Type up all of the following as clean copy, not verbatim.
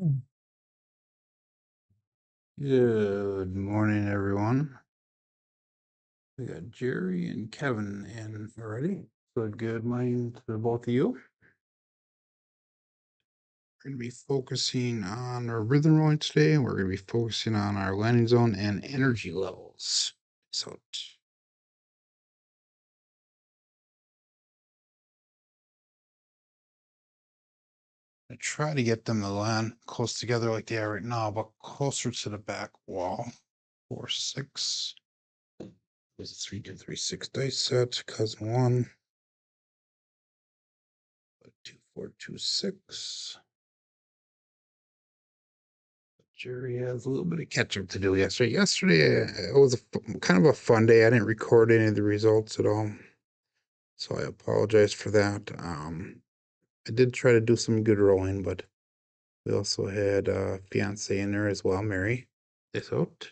Good morning, everyone. We got Jerry and Kevin in already. So good morning to both of you. We're going to be focusing on our rhythm rolling today. We're going to be focusing on our landing zone and energy levels. So I try to get them to land close together like they are right now, but closer to the back wall. 4, 6. This is 3, 2, 3, 6 dice set. Cousin 1. 2, 4, 2, 6. Jerry has a little bit of catch up to do yesterday. Yesterday, it was kind of a fun day. I didn't record any of the results at all, so I apologize for that. I did try to do some good rolling, but we also had a fiance in there as well, Mary. This out.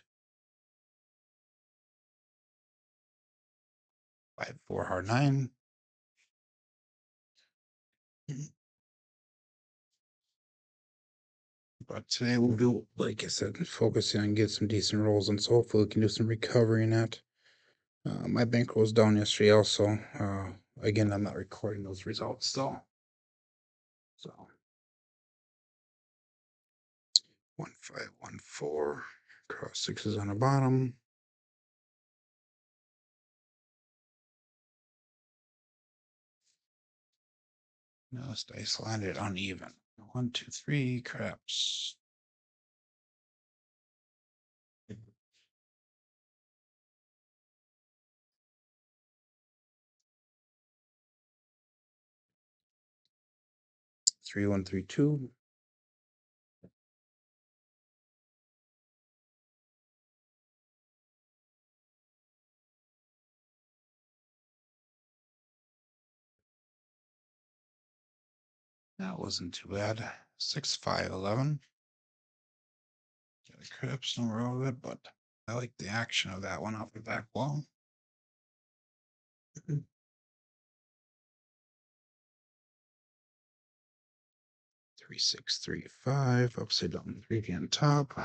5, 4, hard 9. But today we'll be, like I said, focusing on getting some decent rolls, and so hopefully we can do some recovery in that. My bankroll was down yesterday also. Again, I'm not recording those results though. So 1, 5, 1, 4. Cross 6s on the bottom. Now this dice landed uneven. 1, 2, 3. Craps. 3, 1, 3, 2. That wasn't too bad. 6, 5, 11. Got a craps number of it, but I like the action of that one off the back wall. 3, 6, 3, 5. Upside down 3 on top.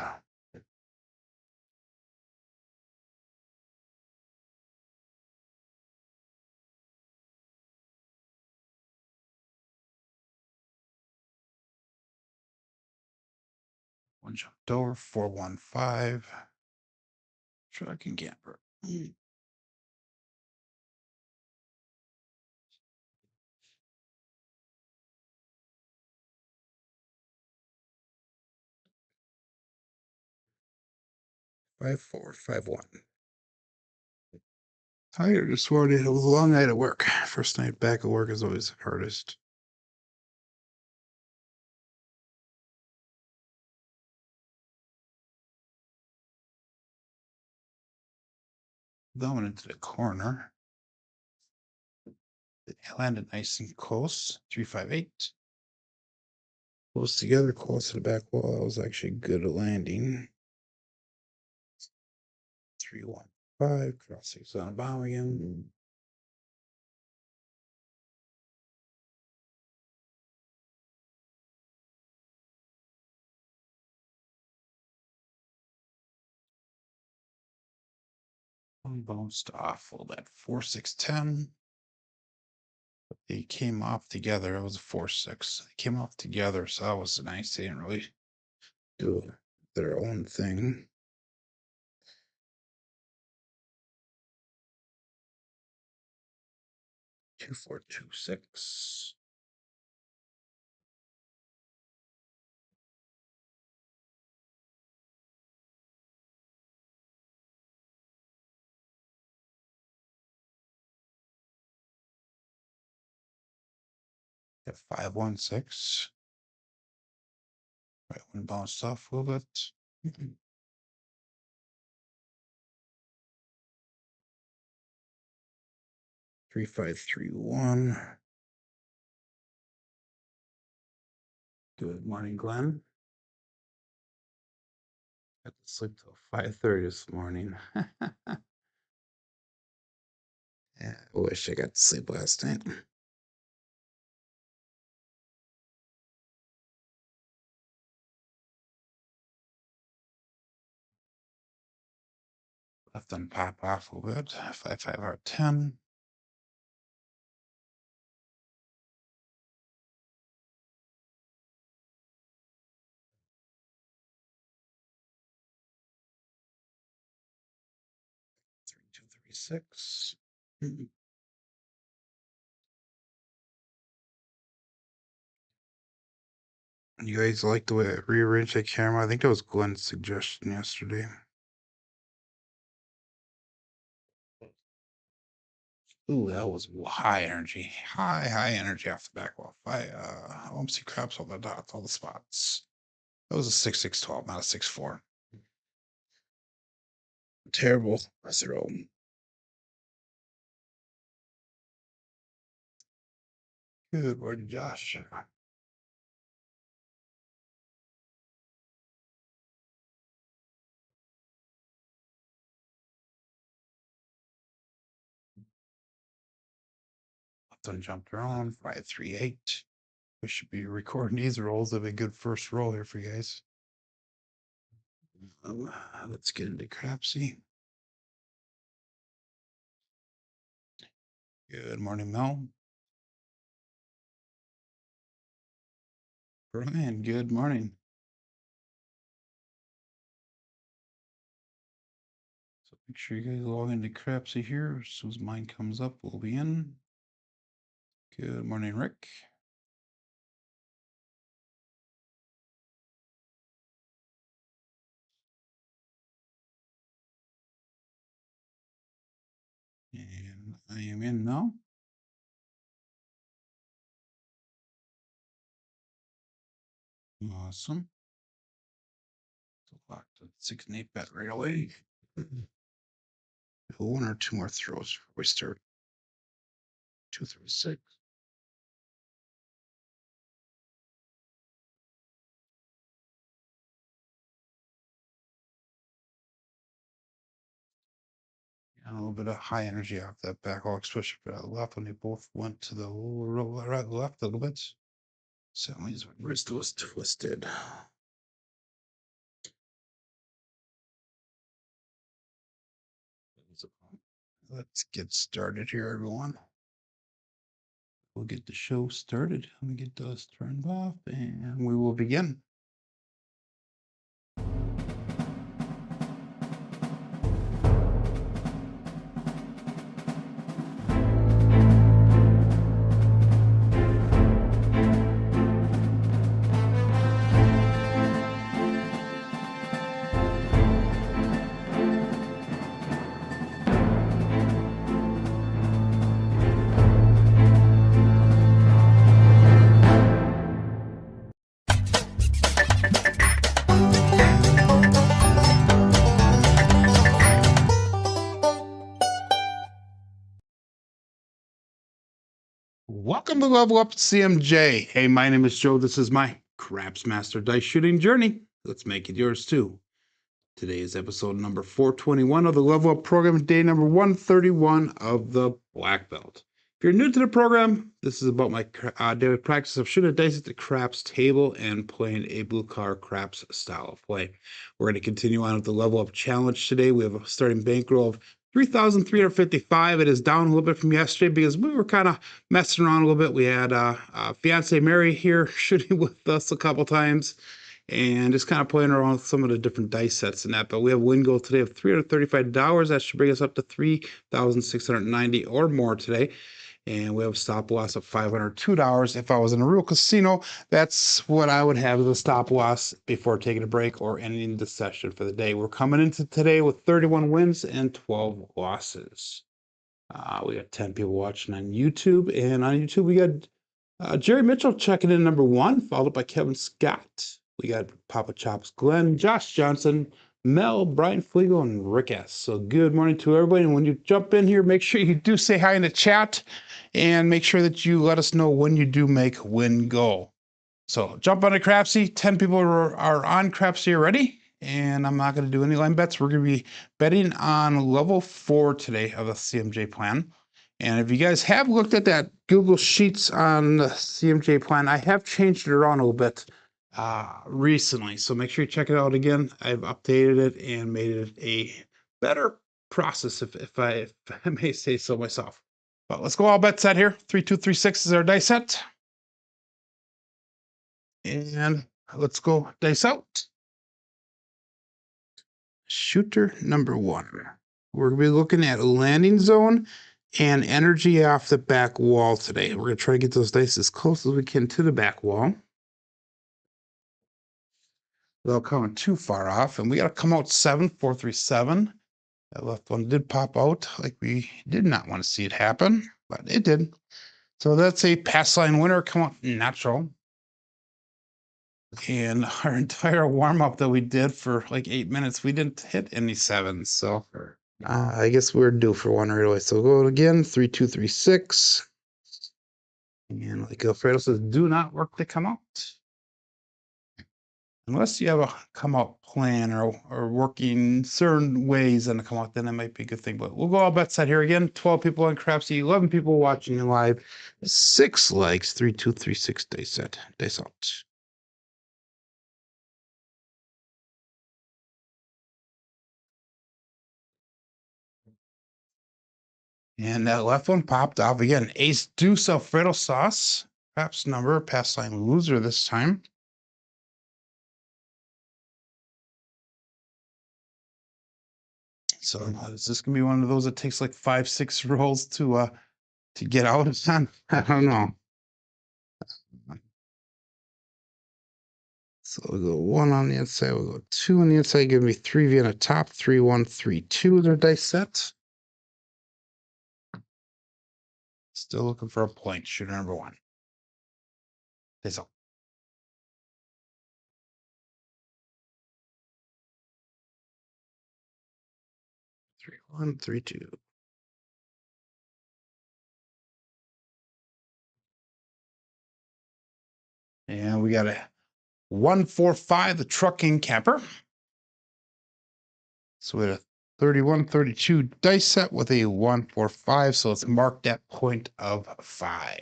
1 jumped over. 4, 1, 5. Truck and camper. 5, 4, 5, 1. Tired this morning. It was a long night at work. First night back at work is always the hardest. Going into the corner. It landed nice and close. 3, 5, 8. Close together, close to the back wall. That was actually good at landing. 3, 1, 5. Cross 6 on a bomb again. Bounced off all that 4, 6, 10. They came off together. It was a 4, 6. They came off together, so that was nice. They didn't really do their own thing. 2, 4, 2, 6. Got 5, 1, 6. Right one bounced off a little bit. 3, 5, 3, 1. Good morning, Glenn. Got to sleep till 5:30 this morning. Yeah, I wish I got to sleep last night. Then pop off a little bit. 5 out of 10. Three, 2, 3, 6. You guys like the way I rearranged that camera? I think that was Glenn's suggestion yesterday. Ooh, that was high energy. High energy off the back wall. OMC craps, all the dots, all the spots. That was a 6-6-12, not a 6-4. Terrible throw. Good morning, Josh. Then jumped around 5-3-8. We should be recording these rolls. That'd be a good first roll here for you guys. Let's get into Crapsee. Good morning, Mel. Brian, good morning. So make sure you guys log into Crapsee here. As soon as mine comes up, we'll be in. Good morning, Rick. And I am in now. Awesome. So locked at 6 and 8 bet right away. One or two more throws before we start. 2, 3, 6. And a little bit of high energy off that back wall, especially for that left when they both went to the right left a little bit. So his wrist was twisted. Let's get started here, everyone. We'll get the show started. Let me get those turned off and we will begin. Welcome to Level Up CMJ. Hey, my name is Joe. This is my Craps Master Dice Shooting Journey. Let's make it yours too. Today is episode number 421 of the Level Up program, day number 131 of the Black Belt. If you're new to the program, this is about my daily practice of shooting dice at the craps table and playing a blue collar craps style of play. We're going to continue on with the Level Up challenge today. We have a starting bankroll of 3,355. It is down a little bit from yesterday because we were kind of messing around a little bit. We had fiance Mary here shooting with us a couple times and just kind of playing around with some of the different dice sets and that. But we have a win goal today of $335. That should bring us up to $3,690 or more today. And we have a stop loss of $502. If I was in a real casino, that's what I would have as a stop loss before taking a break or ending the session for the day. We're coming into today with 31 wins and 12 losses. We got 10 people watching on YouTube, and on YouTube we got Jerry Mitchell checking in number 1, followed by Kevin Scott. We got Papa Chops Glenn, Josh Johnson, Mel, Brian Flegel, and Rick S. So good morning to everybody. And when you jump in here, make sure you do say hi in the chat and make sure that you let us know when you do make win goal. So jump on to Crapsee. 10 people are on Crapsee already. And I'm not going to do any line bets. We're going to be betting on level 4 today of the CMJ plan. And if you guys have looked at that Google Sheets on the CMJ plan, I have changed it around a little bit recently. So make sure you check it out again. I've updated it and made it a better process, if I may say so myself. But let's go all bet set here. 3, 2, 3, 6 is our dice set. And let's go dice out. Shooter number 1. We're going to be looking at landing zone and energy off the back wall today. We're going to try to get those dice as close as we can to the back wall without coming too far off. And we got to come out 7, 4, 3, 7. That left one did pop out like we did not want to see it happen, but it did. So that's a pass line winner, come out natural. And our entire warm up that we did for like 8 minutes, we didn't hit any 7s. So I guess we're due for one right away. So go again, 3, 2, 3, 6. And like Alfredo says, do not work to come out. Unless you have a come out plan or working certain ways and come out, then it might be a good thing. But we'll go all bet set here again. 12 people on Crapsee, 11 people watching you live. 6 likes, 3, 2, 3, 6 dice set, dice out. And that left one popped off again. Ace deuce Alfredo sauce. Perhaps number, pass line loser this time. So is this gonna be one of those that takes like 5, 6 rolls to get out of on? I don't know. So we'll go 1 on the inside, we'll go 2 on the inside, give me 3V on the top, 3, 1, 3, 2 with our dice set. Still looking for a point, shooter number 1. Dice out. 3, 1, 3, 2. And we got a 1, 4, 5, the trucking camper. So we had a 31, 32 dice set with a 1, 4, 5. So it's marked at point of 5.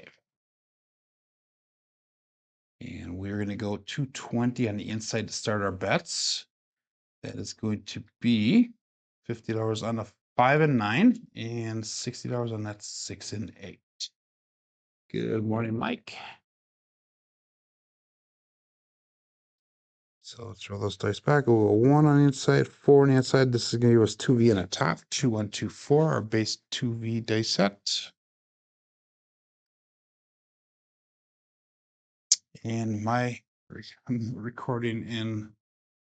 And we're going to go 220 on the inside to start our bets. That is going to be $50 on the 5 and 9 and $60 on that 6 and 8. Good morning, Mike. So let's throw those dice back. We'll go 1 on the inside, 4 on the inside. This is going to give us 2V on the top. 2, 1, 2, 4, our base 2V dice set. And I'm recording in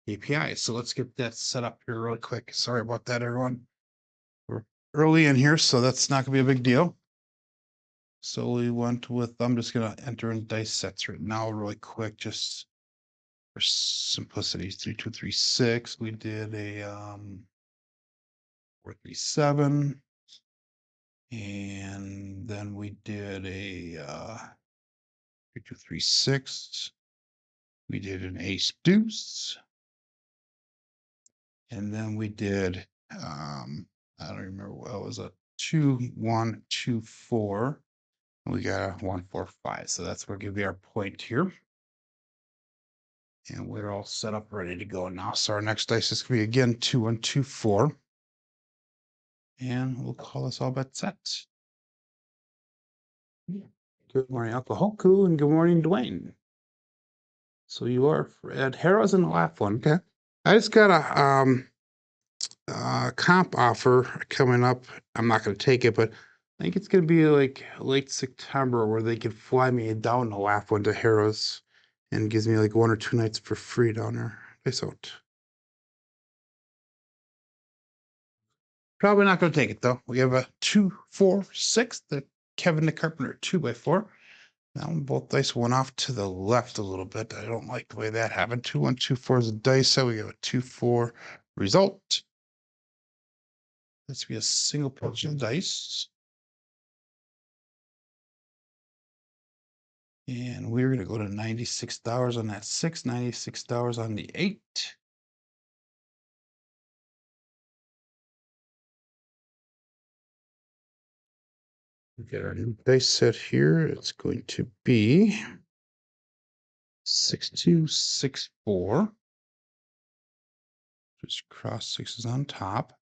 API. So let's get that set up here really quick. Sorry about that, everyone. We're early in here, so that's not going to be a big deal. So we went with, I'm just going to enter in dice sets right now really quick, just for simplicity. 3, 2, 3, 6. We did a 4, 3, 7. And then we did a 3, 2, 3, 6. We did an ace deuce. And then we did I don't remember what it was, a 2, 1, 2, 4. We got a 1, 4, 5. So that's where give you our point here. And we're all set up, ready to go now. So our next dice is going to be again 2, 1, 2, 4. And we'll call this all bet set. Good morning, Uncle Hoku, and good morning, Dwayne. So you are at Harrah's in the last one. Okay. I just got a comp offer coming up. I'm not going to take it, but I think it's going to be like late September where they can fly me down the last one to Harrah's and gives me like 1 or 2 nights for free down there. Peace out. Probably not going to take it though. We have a 2, 4, 6. The Kevin the Carpenter 2x4. Now both dice went off to the left a little bit. I don't like the way that happened. 2, 1, 2, 4 is a dice, so we have a 2, 4 result. Let's be a single pitch of dice. And we're going to go to $96 on that 6, $96 on the 8. We get our new dice set here. It's going to be 6, 2, 6, 4. Just cross 6s on top.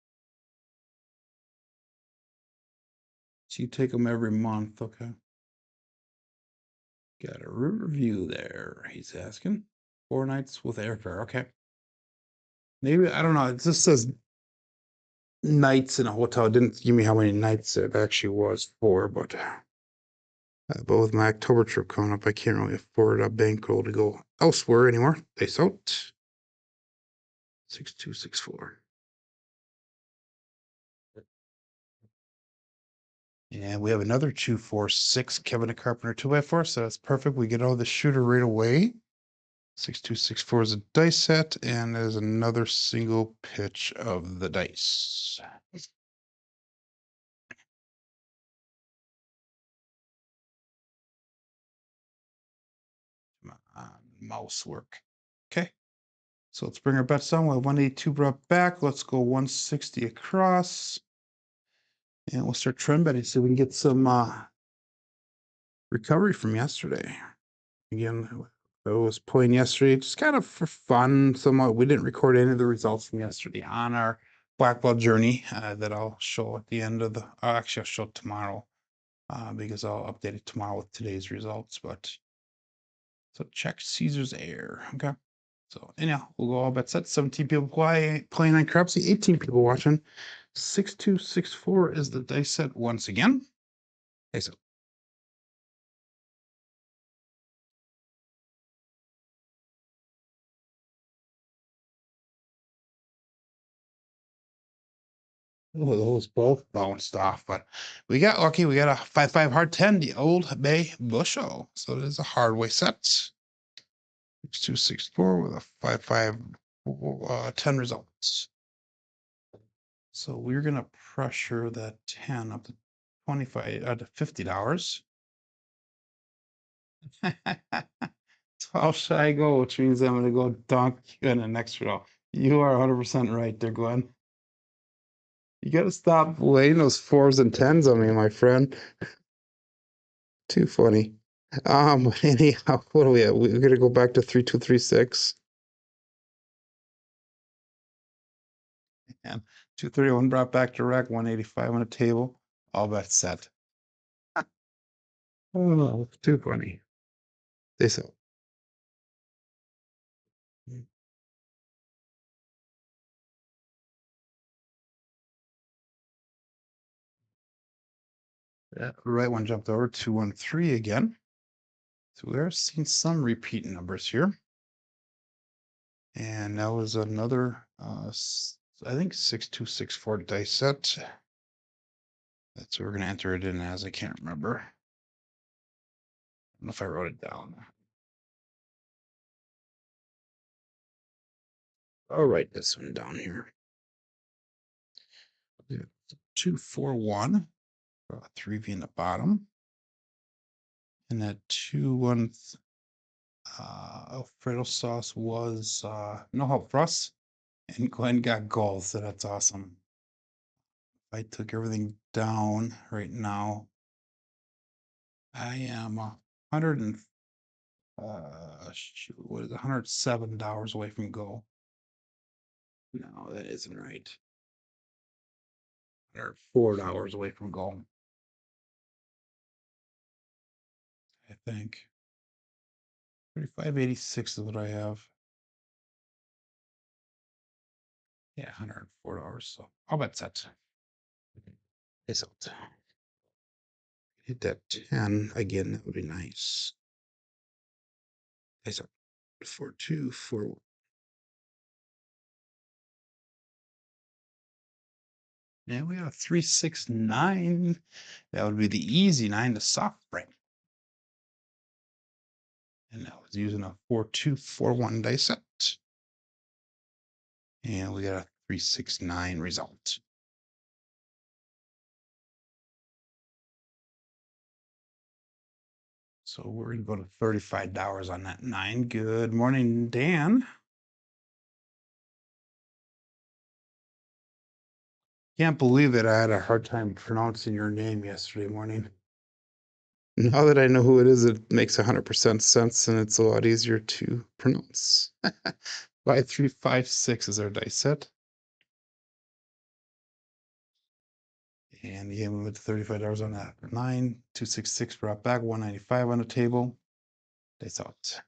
So you take them every month, okay? Got a review there. He's asking 4 nights with airfare. Okay, maybe I don't know. It just says nights in a hotel. It didn't give me how many nights it actually was for, but with my October trip coming up, I can't really afford a bankroll to go elsewhere anymore. Face out. 6264. And we have another 246 Kevin the Carpenter 2x4, so that's perfect. We get all the shooter right away. 6264 is a dice set, and there's another single pitch of the dice. Come on, mouse work. Okay, so let's bring our bets down. We have 182 brought back. Let's go 160 across. And we'll start trend betting, so we can get some recovery from yesterday. Again, I was playing yesterday, just kind of for fun. Somewhat, we didn't record any of the results from yesterday on our black belt journey that I'll show at the end of the. Actually, I'll show tomorrow because I'll update it tomorrow with today's results. But so check Caesar's Air. Okay. So anyhow, we'll go all bets set. 17 people playing on Crapsee, 18 people watching. 6264 is the dice set once again. Okay, so oh, those both bounced off, but we got lucky. We got a 5-5 hard 10, the Old Bay Bushel. So it is a Hardway set. 6264 with a 5-5 10 results. So we're gonna pressure that 10 up to 25 to $50. 12 shy go, which means I'm gonna go donk you in the next row. You are 100% right there, Glenn. You gotta stop laying those 4s and 10s on me, my friend. Too funny. Anyhow, what are we at? We're gonna go back to 3236. And 231 brought back to rack, 185 on the table. All bets set. Oh, too funny. They sell. That right one jumped over 213 again. So we are seeing some repeat numbers here. And that was another, I think 6264 dice set. That's what we're going to enter it in as. I can't remember. I don't know if I wrote it down. I'll write this one down here. 241. 3V in the bottom. And that 2-1 Alfredo sauce was no help for us. And Glenn got gold, so that's awesome. I took everything down right now. I am 100 and shoot, what is it, $107 away from goal. No, that isn't right. $104 away from goal. I think 35.86 is what I have. Yeah, $104. So I'll bet that. It's out. Hit that 10 again. That would be nice. It's up. 4-2-4-1. And we got a 3-6-9. That would be the easy 9 to soft frame. And that was using a 4-2-4-1 dice set. And we got a 3-6-9 result. So we're gonna go to $35 on that 9. Good morning, Dan. Can't believe that I had a hard time pronouncing your name yesterday morning. Now that I know who it is, it makes 100% sense, and it's a lot easier to pronounce. 5356 is our dice set. And again, we went to $35 on that. 9,266 brought back 195 on the table. Dice out.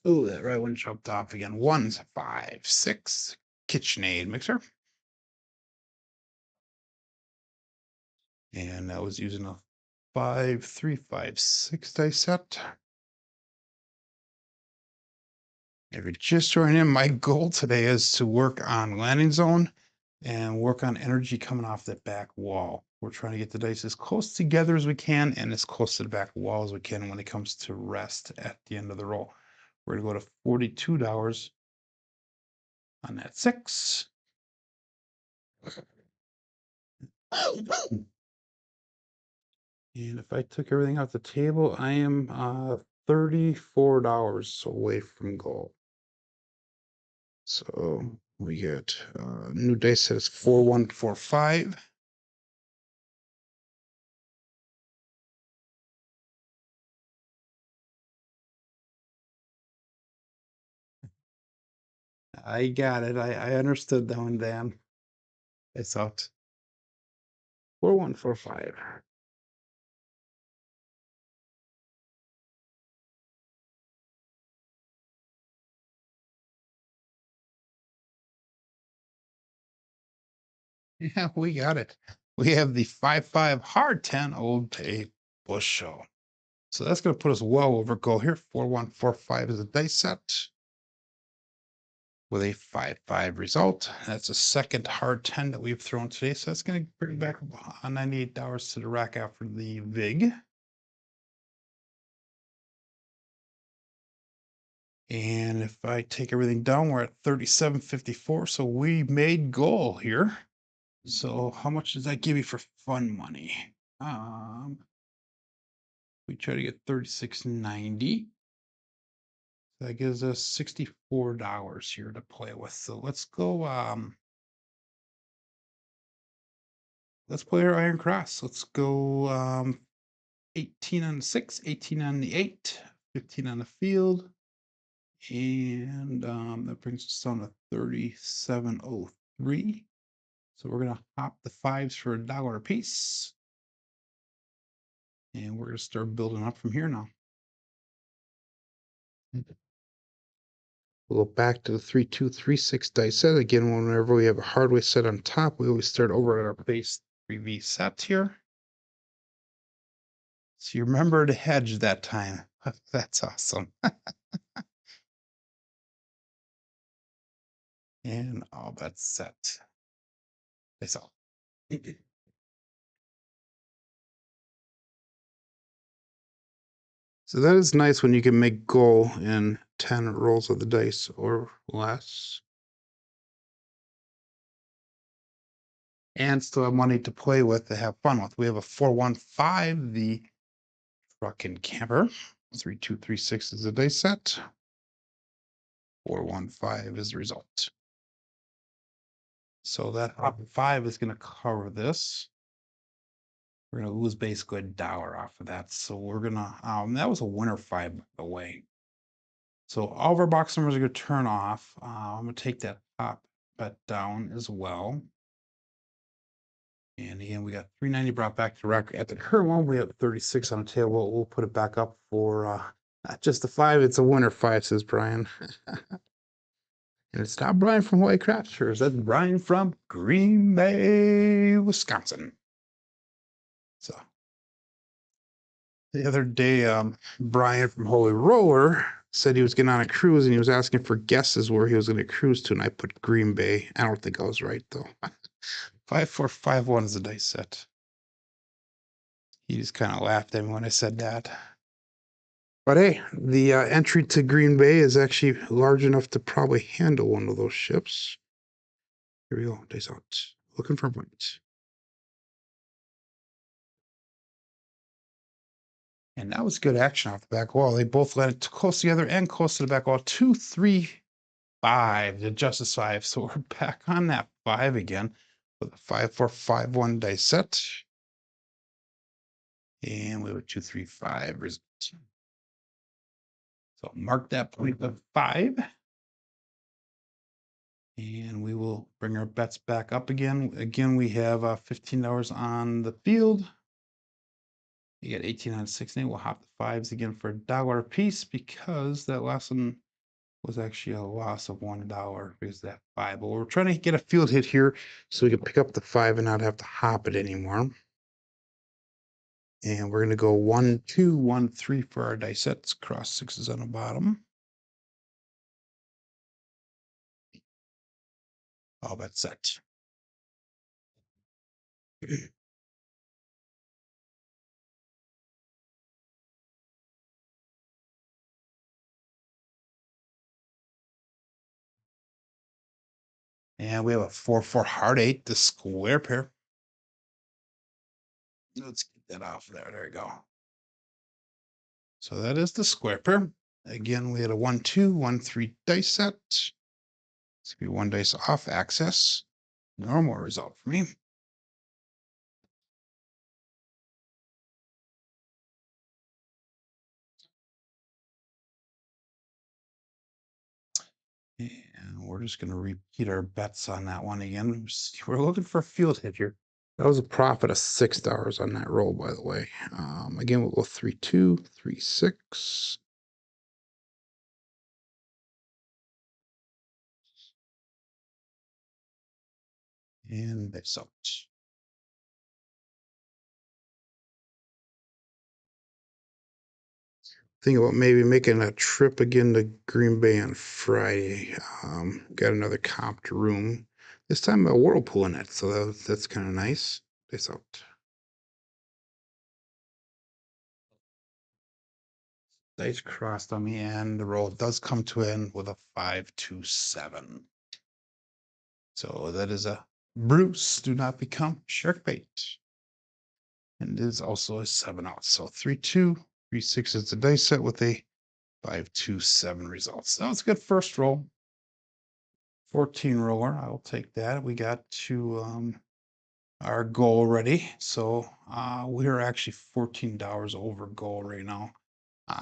Oh, that right one jumped off again. 1, 5, 6. KitchenAid mixer. And that was using a 5, 3, 5, 6 dice set. If you're just joining in, my goal today is to work on landing zone and work on energy coming off that back wall. We're trying to get the dice as close together as we can and as close to the back wall as we can when it comes to rest at the end of the roll. We're going to go to $42 on that 6. And if I took everything off the table, I am $34 away from goal. So we get new dice set is 4145. I got it. I understood that one, Dan. It's out. 4145. Yeah, we got it. We have the 5-5 hard 10 old tape bushel. So that's going to put us well over goal here. 4145 is a dice set with a 5-5 result. That's a second hard 10 that we've thrown today. So that's going to bring back $98 to the rack after the VIG. And if I take everything down, we're at 37.54. So we made goal here. So how much does that give you for fun money? We try to get 36.90. That gives us $64 here to play with. So let's go. Let's play our Iron Cross. Let's go 18 on the 6, 18 on the 8, 15 on the field. And that brings us down to 37.03. So we're gonna hop the 5s for $1 a piece. And we're gonna start building up from here now. We'll go back to the 3, 2, 3, 6 dice set. Again, whenever we have a hardway set on top, we always start over at our base 3V set here. So you remember to hedge that time. That's awesome. And all that's set. That's all. So that is nice when you can make goal in 10 rolls of the dice or less. And still have money to play with, to have fun with. We have a 415, the truck and camper. 3, 2, 3, 6 is the dice set. 415 is the result. So that hop 5 is going to cover this. We're going to lose basically $1 off of that. So we're going to, that was a winner 5, by the way. So all of our box numbers are going to turn off. I'm going to take that top bet down as well. And again, we got 390 brought back to rack. At the current one, we have 36 on the table. We'll put it back up for not just the 5, it's a winner 5, says Brian. And it's not Brian from White Crafters. That's Brian from Green Bay, Wisconsin. So the other day, Brian from Holy Roller said he was getting on a cruise and he was asking for guesses where he was going to cruise to, and I put Green Bay. I don't think I was right though. 5451 is the dice set. He just kind of laughed at me when I said that. But hey, the entry to Green Bay is actually large enough to probably handle one of those ships. Here we go, dice out. Looking for points. And that was good action off the back wall. They both landed close together and close to the back wall. 2, 3, 5, the Justice 5. So we're back on that 5 again with a 5, 4, 5, 1 dice set. And we have a 2, 3, 5 result. So mark that point of 5. And we will bring our bets back up again. Again, we have $15 on the field. You get 18 on 16. We'll hop the 5s again for $1 a piece because that last one was actually a loss of $1 because that 5. But we're trying to get a field hit here so we can pick up the 5 and not have to hop it anymore. And we're going to go 1, 2, 1, 3 for our dice sets. Cross 6s on the bottom. All bet set. And we have a 4, 4 hard 8, the square pair. Let's get that off there. There we go. So that is the square pair. Again, we had a 1, 2, 1, 3 dice set. It's gonna be 1 dice off access. Normal result for me. And we're just going to repeat our bets on that one again. We're looking for a field hit here. That was a profit of $6 on that roll, by the way. Again, we'll go 3, 2, 3, 6. And they sucked. Think about maybe making a trip again to Green Bay on Friday. Got another comped room. This time a whirlpool in it, so that's kind of nice. They sucked. Dice crossed on me, and the roll does come to an end with a 5, 2, 7. So that is a Bruce. Do not become shark bait. And it is also a 7 out. So 3, 2, 3, 6 is the dice set with a 5, 2, 7 results. That was a good first roll. 14 roller. I will take that. We got to our goal ready. So we're actually $14 over goal right now.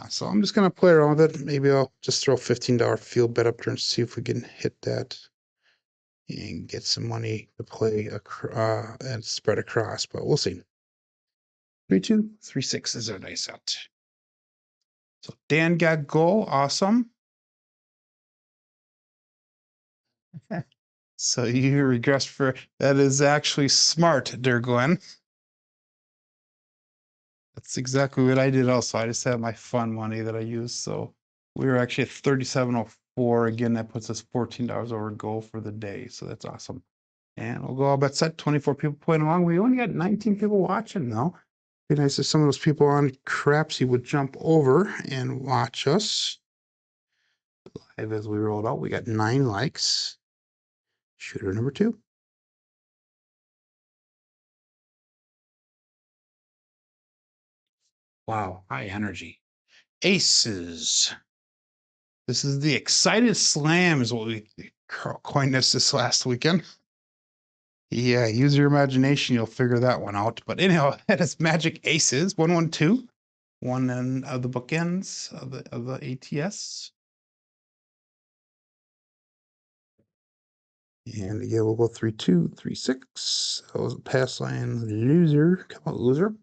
So I'm just gonna play around with it. Maybe I'll just throw a $15 field bet up there and see if we can hit that and get some money to play and spread across. But we'll see. 3, 2, 3, 6 is our dice out. So Dan got goal. Awesome. So you regressed for that is actually smart, there, Glenn. That's exactly what I did also. I just had my fun money that I used. So we were actually at 37.04. Again, that puts us $14 over goal for the day. So that's awesome. And we'll go all bet set. 24 people playing along. We only got 19 people watching though. Be nice if some of those people on Crapsee would jump over and watch us. Live as we rolled out, we got 9 likes. Shooter number 2. Wow, high energy. Aces. This is the excited slam is what we coined this last weekend. Yeah, use your imagination, you'll figure that one out. But anyhow, that is magic aces. 1, 1, 2. One end of the bookends of the ATS. And again, we'll go 3, 2, 3, 6. That was a pass line loser. Come on, loser.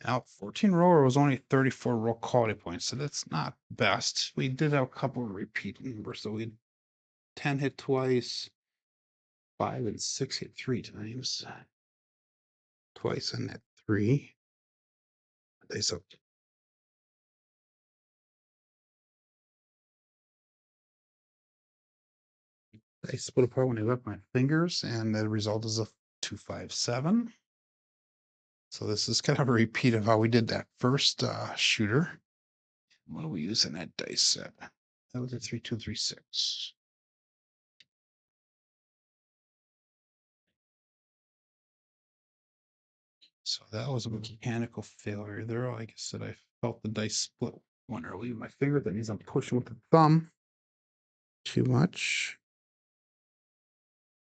Now, 14 roller was only 34 roll quality points, so that's not best. We did have a couple of repeat numbers, so we had 10 hit twice, 5 and 6 hit 3 times. Twice on that 3. They sucked. I split apart when I left my fingers, and the result is a 2, 5, 7. So this is kind of a repeat of how we did that first shooter. What do we use in that dice set? That was a 3, 2, 3, 6. So that was a mechanical failure there. Like I said, I felt the dice split when I leave my finger. That means I'm pushing with the thumb too much.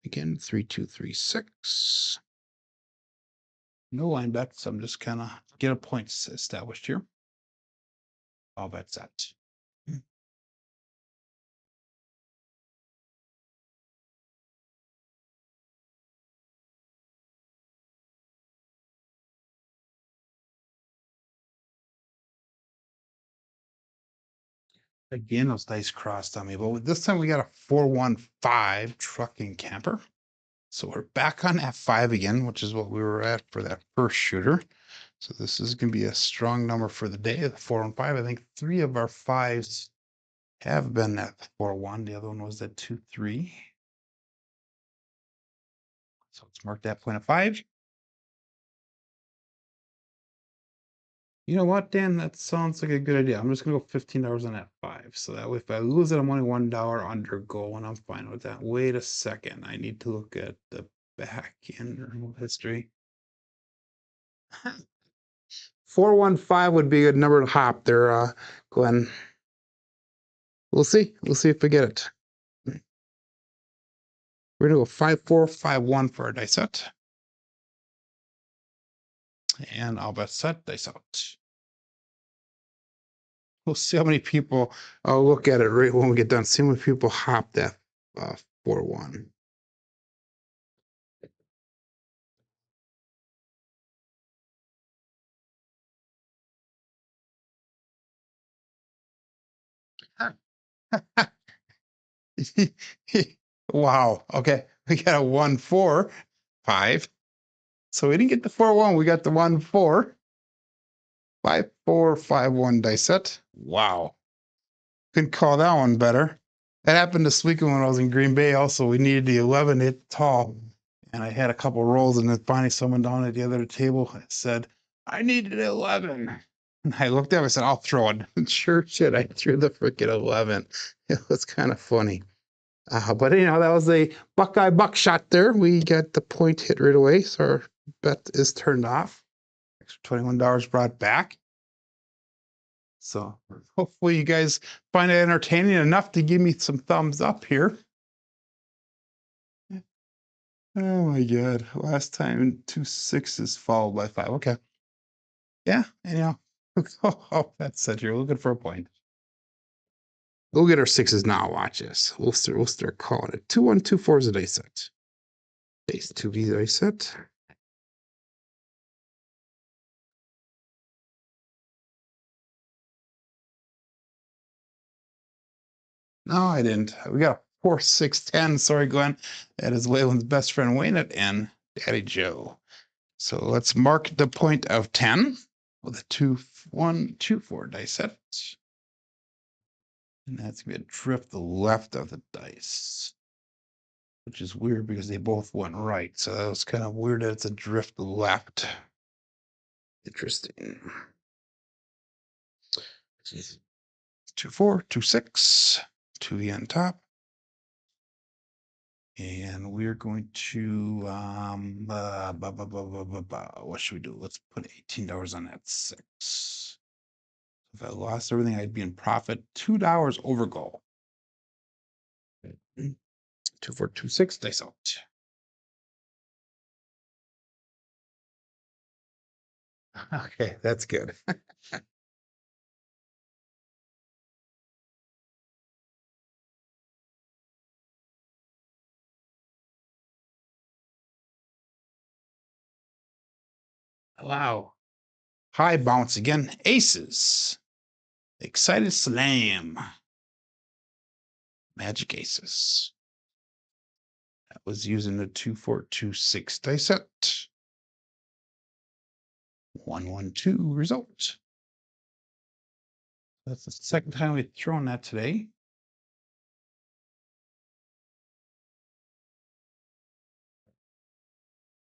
Again, 3-2-3-6. No line bets. So I'm just kind of get a point established here. All bets set. Again, those dice crossed on me, but this time we got a 4-1-5 trucking camper. So we're back on F5 again, which is what we were at for that first shooter. So this is going to be a strong number for the day, the 4-1-5. I think 3 of our 5s have been at 4-1. The other one was at 2-3. So let's mark that point of 5. You know what, Dan? That sounds like a good idea. I'm just gonna go $15 on that 5. So that way, if I lose it, I'm only $1 under goal, and I'm fine with that. Wait a second. I need to look at the back end history. 4-1-5 would be a good number to hop there, Glenn. We'll see. We'll see if we get it. We're gonna go 5-4-5-1 for our dice set. And I'll bet set dice out. We'll see how many people. I'll look at it right when we get done. See how many people hop that 4-1. Wow. Okay. We got a 1-4-5. So we didn't get the 4-1. We got the 1-4. 5-4-5-1 dice set. Wow. Couldn't call that one better. That happened this weekend when I was in Green Bay. Also, we needed the 11 to hit tall. And I had a couple rolls, and then finally someone down at the other table said, I needed 11. And I looked at him, I said, I'll throw it. And sure shit, I threw the freaking 11. It was kind of funny. But that was a Buckeye buckshot there. We got the point hit right away. So our bet is turned off. Extra $21 brought back. So hopefully you guys find it entertaining enough to give me some thumbs up here. Oh my God. Last time 2 6s followed by 5. Okay. Yeah. Oh, that's it. You're looking for a point. We'll get our 6s now. Watch this. We'll start calling it. 2-1-2-4 is a dice set. Base 2B dice set. No, I didn't. We got a 4-6-10. Sorry, Glenn. That is Waylon's best friend Wayne and Daddy Joe. So let's mark the point of 10 with a 2-1-2-4 dice set. And that's going to be a drift left of the dice, which is weird because they both went right. So that was kind of weird that it's a drift left. Interesting. 2-4, 2-6, 2 on top. And we're going to, what should we do? Let's put $18 on that 6. If I lost everything, I'd be in profit. $2 over goal. 2-4-2-6 dice out. Okay, that's good. Wow. High bounce again. Aces. Excited slam. Magic aces. That was using the 2-4-2-6 dice set. 1-1-2 result. That's the second time we've thrown that today.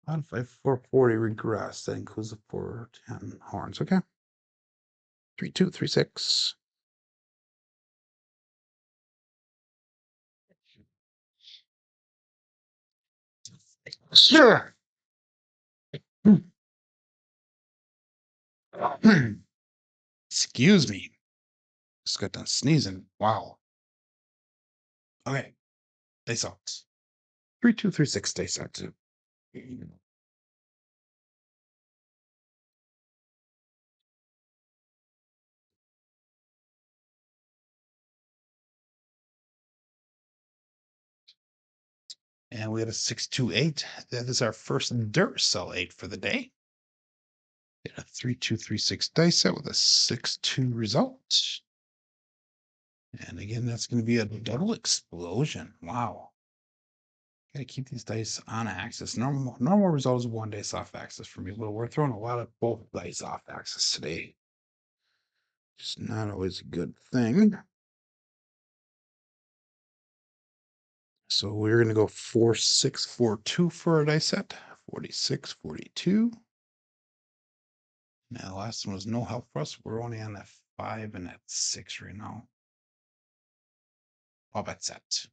On 440 regress. That includes the 410 horns. Okay. 3-2-3-6. Sure. Excuse me. Just got done sneezing. Wow. Okay. Dice out. 3236 dice set. And we had a 628. That is our first Duracell 8 for the day. Get a 3236 dice set with a 6-2 result. And again, that's going to be a double explosion. Wow. Got to keep these dice on axis. Normal result is 1 dice off axis for me, but we're throwing a lot of both dice off axis today. It's not always a good thing. So we're going to go 4642 for our dice set. 4642. Now, the last one was no help for us. We're only on that 5 and that 6 right now. All bet set.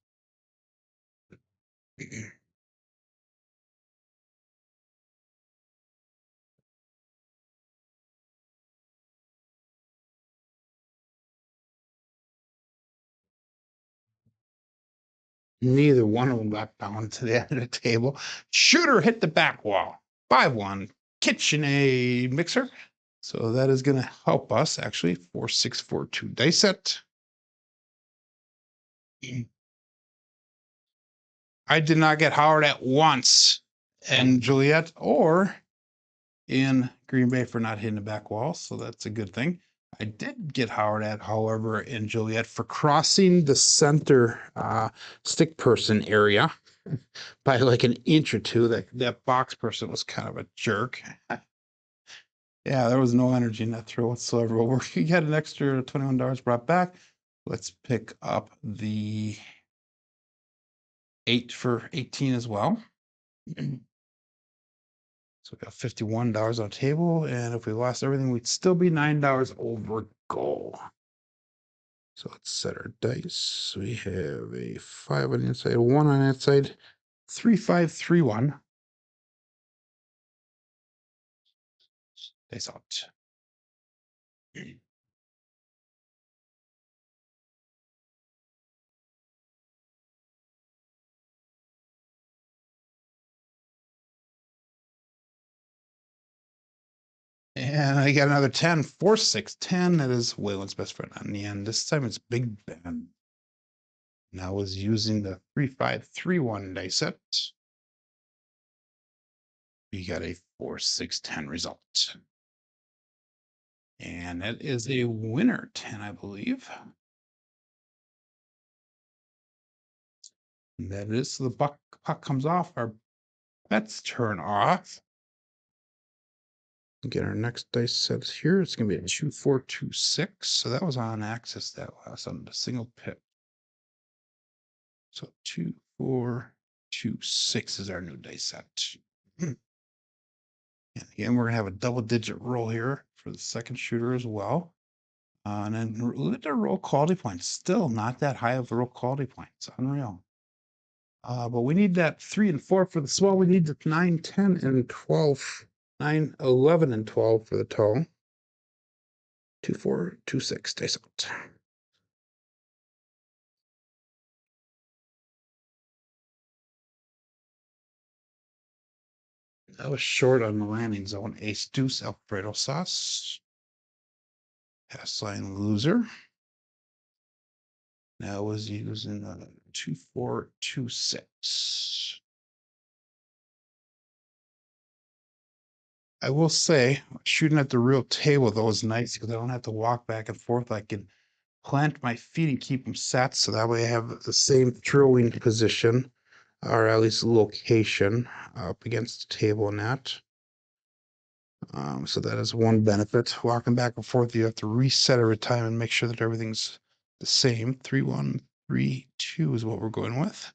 Neither one of them got down to the end of the table. Shooter hit the back wall. 5-1. KitchenAid mixer. So that is going to help us actually. 4642 dice set. I did not get Howard at once and Joliet or in Green Bay for not hitting the back wall. So that's a good thing. I did get Howard at, however, in Joliet for crossing the center stick person area by like an inch or two. That box person was kind of a jerk. Yeah, there was no energy in that throw whatsoever. But we got an extra $21 brought back. Let's pick up the 8 for 18 as well. So we got $51 on the table, and if we lost everything, we'd still be $9 over goal. So let's set our dice. We have a 5 on the inside, 1 on the outside, 3531. Dice out. And I got another 10, 4, 6, 10. That is Waylon's best friend on the end. This time it's Big Ben. Now I was using the 3531 dice set. We got a 4, 6, 10 result. And that is a winner 10, I believe. And that is, so the puck comes off. Our bets turn off. Get our next dice set here. It's going to be a 2, 4, 2, 6. So that was on axis. That was on the single pip. So 2, 4, 2, 6 is our new dice set. And again, we're going to have a double-digit roll here for the second shooter as well. And then look at the roll quality points. Still not that high of a roll quality point. It's unreal. But we need that 3 and 4 for the small. We need the 9, 10, and 12. 9, 11, and 12 for the tall. 2, 4, 2, 6. Dice out. That was short on the landing zone. Ace deuce Alfredo sauce. Pass line loser. Now was using 2, 4, 2, 6. I will say, shooting at the real table though is nice because I don't have to walk back and forth. I can plant my feet and keep them set, so that way I have the same throwing position, or at least location, up against the table and that. So that is one benefit. Walking back and forth, you have to reset every time and make sure that everything's the same. 3, 1, 3, 2 is what we're going with.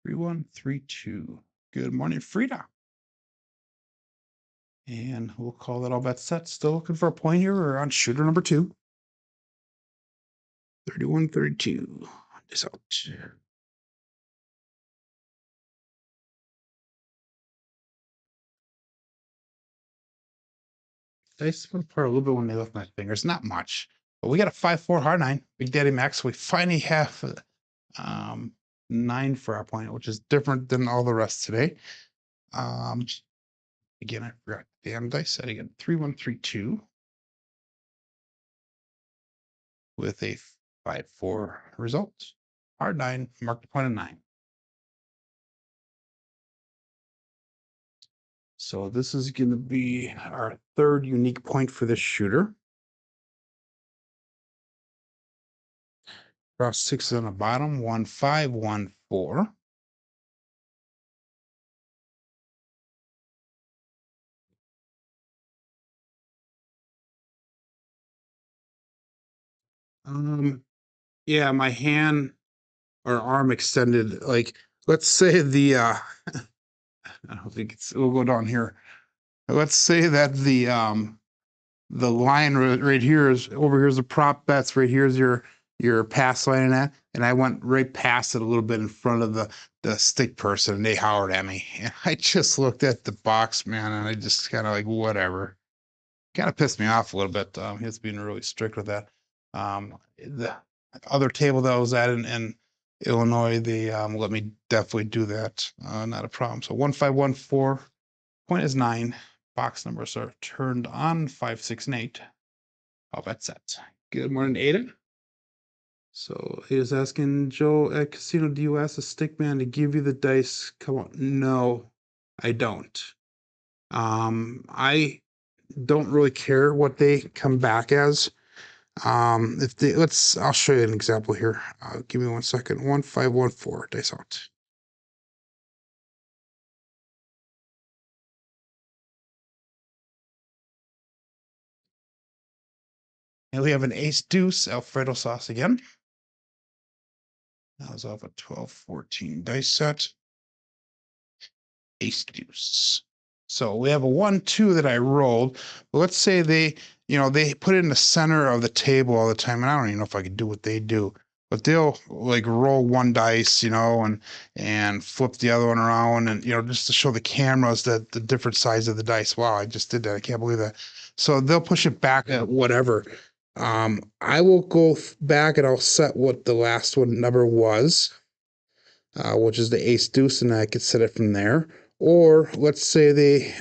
3, 1, 3, 2. Good morning, Frida. And we'll call that all bets set. Still looking for a point here. We're on shooter number 2. 31, 32. This out. Dice split apart a little bit when they left my fingers. Not much. But we got a 5-4 hard 9. Big Daddy Max. We finally have 9 for our point, which is different than all the rest today. Again, I forgot the damn dice set again. 3132 with a 5-4 result. Hard 9, marked a point of 9. So this is going to be our third unique point for this shooter. Cross 6 on the bottom, 1 5 1 4. Yeah, my hand or arm extended. Like, let's say I don't think we'll go down here. Let's say that the line right here is over here's the prop bets, right here's your pass line and that, and I went right past it a little bit in front of the stick person, and they hollered at me. And I just looked at the box, man, and I just kind of like, whatever. Kind of pissed me off a little bit. He's being really strict with that. The other table that I was at in Illinois, they let me definitely do that. Not a problem. So 1514, point is 9. Box numbers are turned on 5, 6, and 8. How about that? Good morning, Aiden. So he was asking Joe at Casino, do you ask a stick man to give you the dice? Come on. No, I don't. I don't really care what they come back as. If they I'll show you an example here. Give me 1 second. 1514 dice out. And we have an ace deuce Alfredo sauce again. That was off a 12-14 dice set. Ace deuce. So we have a 1-2 that I rolled. But let's say they put it in the center of the table all the time, and I don't even know if I could do what they do. But they'll like roll one dice, and flip the other one around, and just to show the cameras that the different size of the dice. Wow, I just did that. I can't believe that. So they'll push it back at whatever. I will go back and I'll set what the last one number was, which is the ace deuce, and I could set it from there. Or let's say they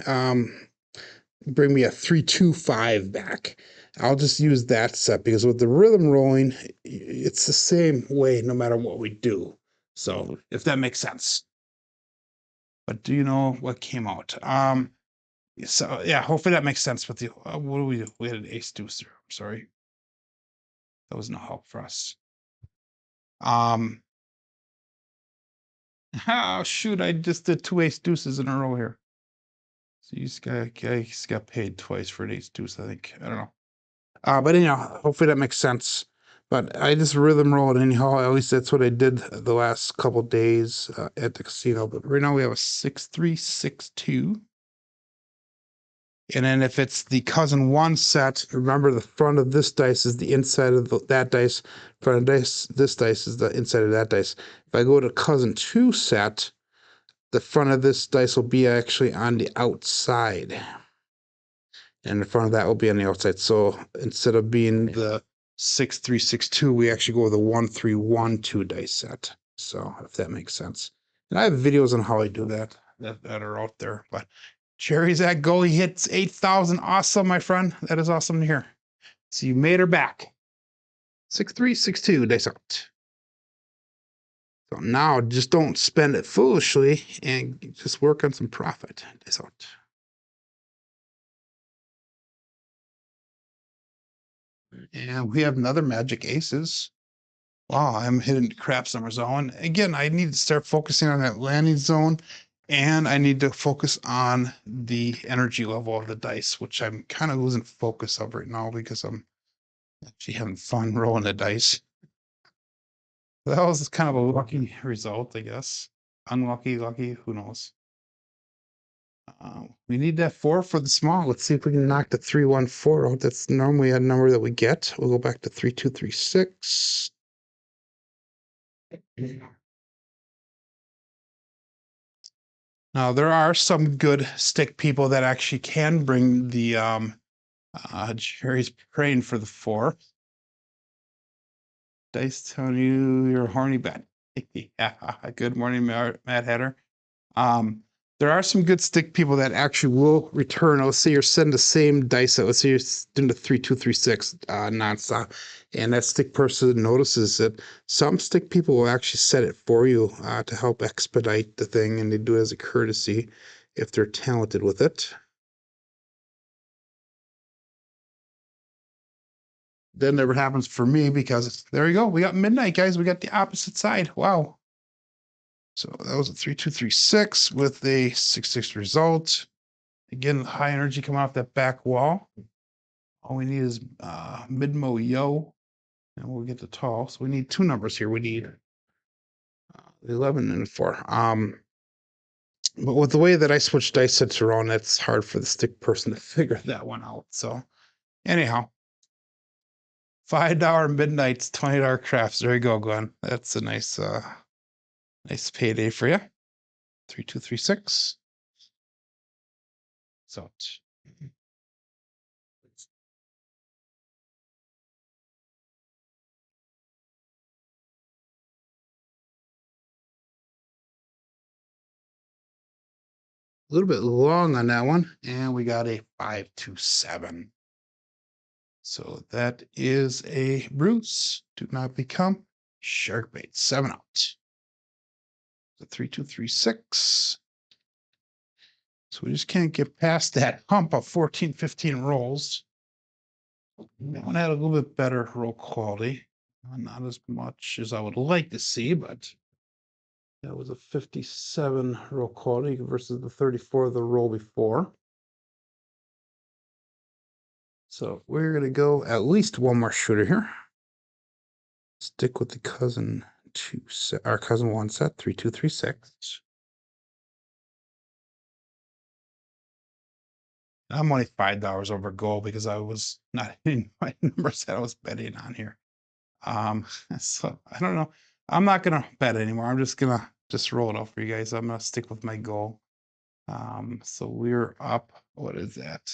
bring me a 3-2-5 back. I'll just use that set because with the rhythm rolling, it's the same way no matter what we do. So if that makes sense. But do you know what came out? So yeah, hopefully that makes sense with you. What do we do? We had an ace deuce there. I'm sorry. That was no help for us. Oh shoot, I just did 2 ace deuces in a row here. So you just got paid twice for an ace deuce, I think. I don't know. But anyhow, hopefully that makes sense. But I just rhythm roll it anyhow. At least that's what I did the last couple days at the casino. But right now we have a 6-3-6-2. And then if it's the cousin 1 set, remember the front of this dice is the inside of that dice. Front of this dice is the inside of that dice. If I go to cousin 2 set, the front of this dice will be actually on the outside. And the front of that will be on the outside. So instead of being the 6-3-6-2, we actually go with a 1-3-1-2 dice set. So if that makes sense. And I have videos on how I do that are out there. But Cherry's at goal. He hits 8,000. Awesome, my friend. That is awesome to hear. So you made her back. 6-3-6-2 dice out. So now just don't spend it foolishly and just work on some profit. Dice out. And we have another magic aces. Wow, I'm hitting craps number zone. Again, I need to start focusing on that landing zone, and I need to focus on the energy level of the dice, which I'm kind of losing focus of right now because I'm actually having fun rolling the dice. That was kind of a lucky result, I guess. Unlucky, lucky, who knows? We need that 4 for the small. Let's see if we can knock the 3-1-4 out. That's normally a number that we get. We'll go back to 3-2-3-6. Now, there are some good stick people that actually can bring the Jerry's praying for the 4. Dice telling you you're a horny bet. Yeah, good morning, Mad Hatter. Um, there are some good stick people that actually will return. Let's say you're setting the same dice out. Let's say you're doing the 3 2 3 6 nonstop, and that stick person notices that some stick people will actually set it for you to help expedite the thing, and they do it as a courtesy if they're talented with it. That never happens for me because there you go. We got midnight, guys. We got the opposite side. Wow. So that was a 3 2 3 6 with a 6 6 result. Again, high energy coming off that back wall. All we need is mid-mo yo, and we'll get the tall. So we need two numbers here. We need 11 and 4. But with the way that I switch dice sets around, it's hard for the stick person to figure that one out. So anyhow, $5 midnights, $20 crafts. There you go, Glenn. That's a nice nice payday for you. 3 2 3 6. So a little bit long on that one, and we got a 5 2 7. So that is a Bruce. Do not become shark bait. 7 out. The 3 2 3 6. So we just can't get past that hump of 14 15 rolls. That one had a little bit better roll quality. Not as much as I would like to see, but that was a 57 roll quality versus the 34 of the roll before. So we're going to go at least one more shooter here. Stick with the cousin 2 set, our cousin 1 set, 3 2 3 6. I'm only $5 over goal because I was not hitting my numbers that I was betting on here. So I don't know. I'm not gonna bet anymore. I'm just gonna roll it out for you guys. I'm gonna stick with my goal. So we're up. What is that?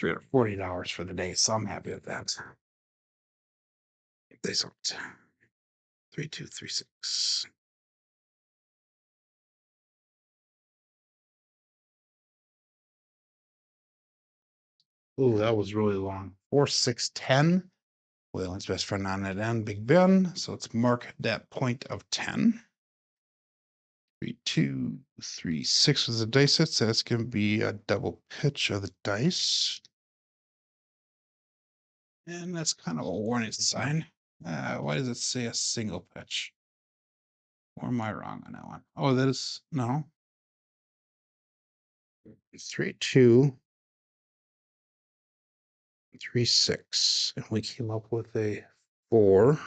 $340 for the day. So I'm happy with that. They sold 3 2 3 6. Ooh, that was really long. 4 6 10. Waylon's best friend on that end, Big Ben. So let's mark that point of 10. 3 2 3 6 was the dice set. So that's going to be a double pitch of the dice. And that's kind of a warning sign. Why does it say a single pitch? Or am I wrong on that one? Oh, that is no. 3 2 3 6. And we came up with a 4.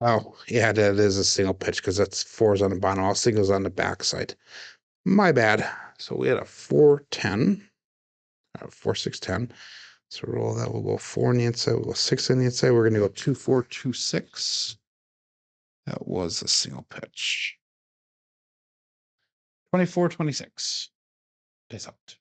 Oh, yeah, that is a single pitch because that's 4s on the bottom, all singles on the backside. My bad. So we had a 4 10, 4 6 10. So roll that. We'll go 4 on the inside. We'll go 6 on the inside. We're going to go 2 4 2 6. That was a single pitch. 24 26. Days out.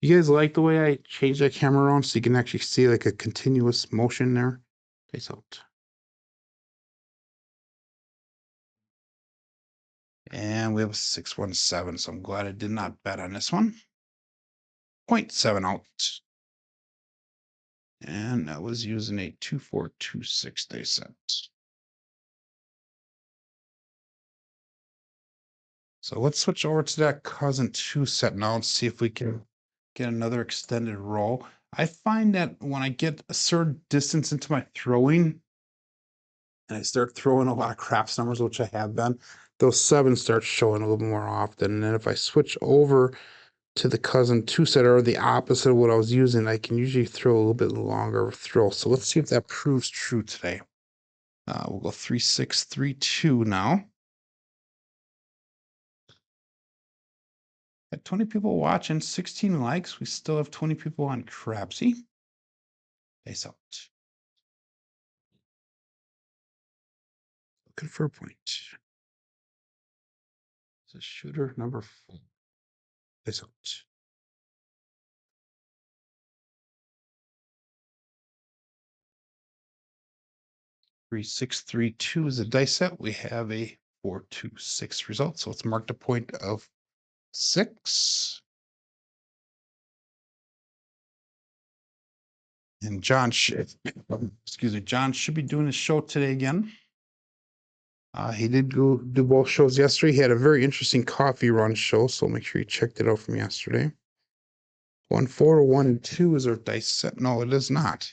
You guys like the way I changed that camera around so you can actually see like a continuous motion there? Days out. And we have a 617, so I'm glad I did not bet on this one. 0.7 out. And that was using a 2 4 2 6 day set. So let's switch over to that cousin 2 set now and see if we can get another extended roll. I find that when I get a certain distance into my throwing and I start throwing a lot of craps numbers, which I have been, those 7s start showing a little more often. And then if I switch over to the cousin 2 set or the opposite of what I was using, I can usually throw a little bit longer throw. So let's see if that proves true today. We'll go 3 6 3 2 now. At 20 people watching, 16 likes. We still have 20 people on Crapsee. Face out. Looking for a point. The shooter number 4 is out. 3632 is a dice set. We have a 426 result, so it's marked a point of 6. And John should, excuse me, John should be doing his show today again. He did go do both shows yesterday. He had a very interesting coffee run show, so make sure you checked it out from yesterday. 1 4 1 2 is our dice set. No, it is not.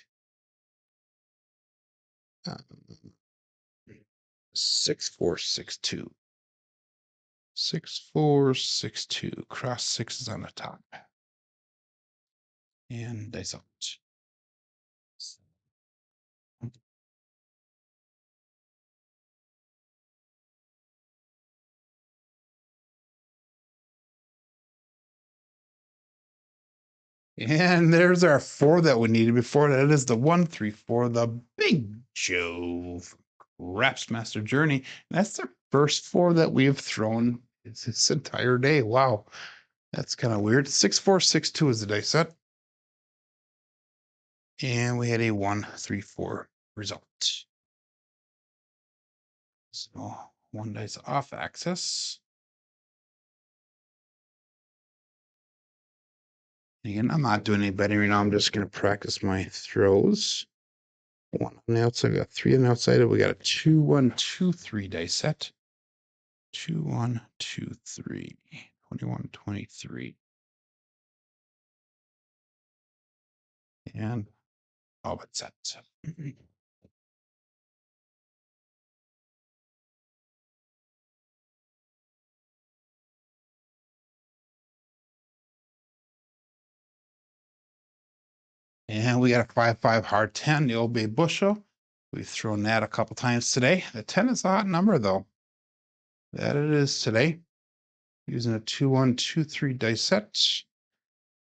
6 4 6 2. 6 4 6 2. Cross 6 is on the top. And dice out. And there's our 4 that we needed before. That is the 1 3 4, the Big Joe Raps Master Journey. And that's the first 4 that we have thrown this entire day. Wow. That's kind of weird. 6 4 6 2 is the dice set. And we had a 1 3 4 result. So 1 dice off axis. Again, I'm not doing any betting right now. I'm just going to practice my throws. 1 on the outside. We got 3 on the outside. We got a 2 1 2 3 dice set. 2 1 2 3. 21 23. And all but set. And we got a 5 5 hard 10, the old Bay Bushel. We've thrown that a couple times today. The 10 is a hot number, though. That it is today. Using a 2 1 2 3 dice set.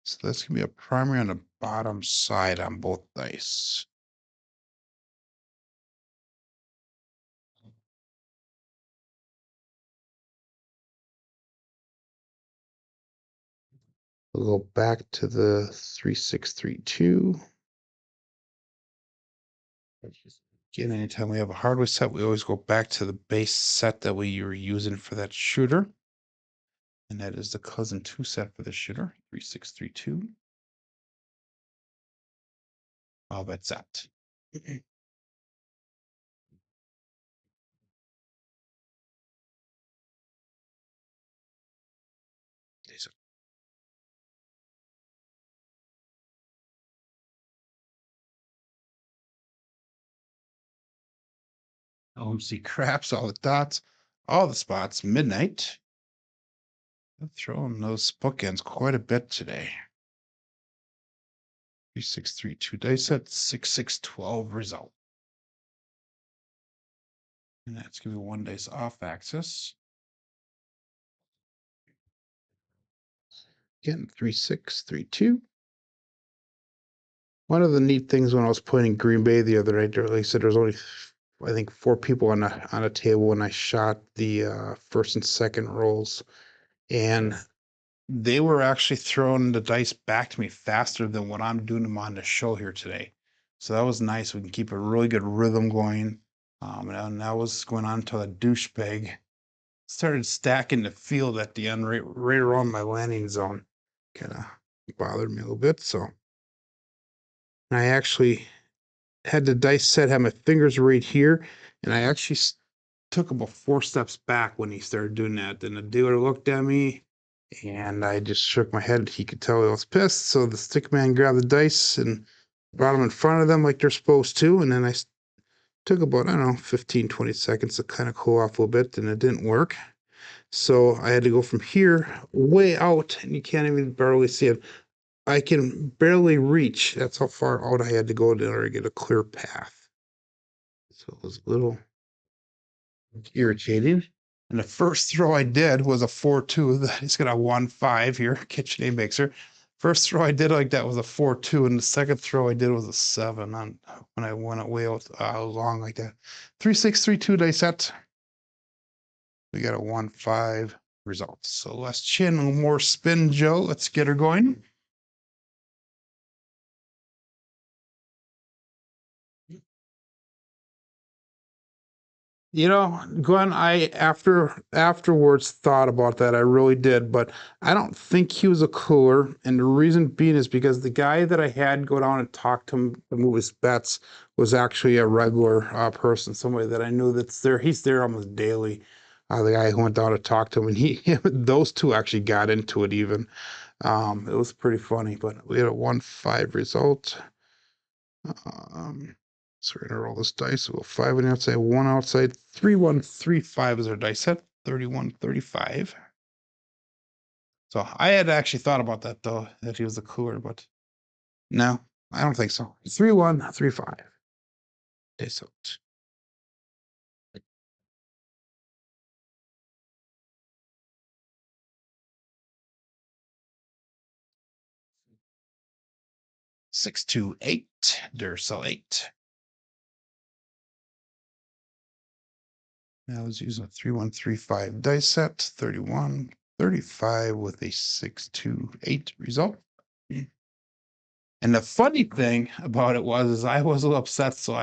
So that's going to be a primary on the bottom side on both dice. We'll go back to the 3632. Again, anytime we have a hardware set, we always go back to the base set that we were using for that shooter. And that is the cousin 2 set for the shooter, 3632. All bet set. OMC craps, all the dots, all the spots, midnight. I'm throwing those bookends quite a bit today. 3632 dice set, 6612 result. And that's going to be 1 dice off axis. Again, 3632. One of the neat things when I was playing in Green Bay the other night, like I said, there's only, I think, 4 people on a table when I shot the first and second rolls. And they were actually throwing the dice back to me faster than what I'm doing them on the show here today. So that was nice. We can keep a really good rhythm going. And that was going on until a douchebag started stacking the field at the end, right around my landing zone. Kind of bothered me a little bit. So I actually had the dice set, had my fingers right here, and I actually took about 4 steps back when he started doing that. Then the dealer looked at me, and I just shook my head. He could tell I was pissed. So the stick man grabbed the dice and brought them in front of them like they're supposed to. And then I took about, I don't know, 15, 20 seconds to kind of cool off a little bit, and it didn't work. So I had to go from here way out, and you can't even barely see it. I can barely reach. That's how far out I had to go in order to get a clear path. So it was a little irritating. And the first throw I did was a 4-2. He's got a 1-5 here, KitchenAid mixer. First throw I did like that was a 4-2, and the second throw I did was a 7 on when I went way out long like that. 3-6-3-2 dice set. We got a 1-5. results. So less chin, no more spin, Joe. Let's get her going. You know, Glenn, I afterwards thought about that. I really did, but I don't think he was a cooler. And the reason being is because the guy that I had go down and talk to him to move his bets was actually a regular person, somebody that I knew that's there. He's there almost daily. The guy who went down to talk to him, and those two actually got into it even. It was pretty funny, but we had a 1-5 result. So we're gonna roll this dice. We'll 5 on the outside, 1 outside, 3-1-3-5 is our dice set. 31-35. So I had actually thought about that though, that he was the cooler, but no, I don't think so. 3-1-3-5. Dice out. Six, 2, 8. Duracell 8. Now let's use a 3-1-3-5 dice set. 31-35 with a 6-2-8 result. And the funny thing about it was, is I was a little upset, so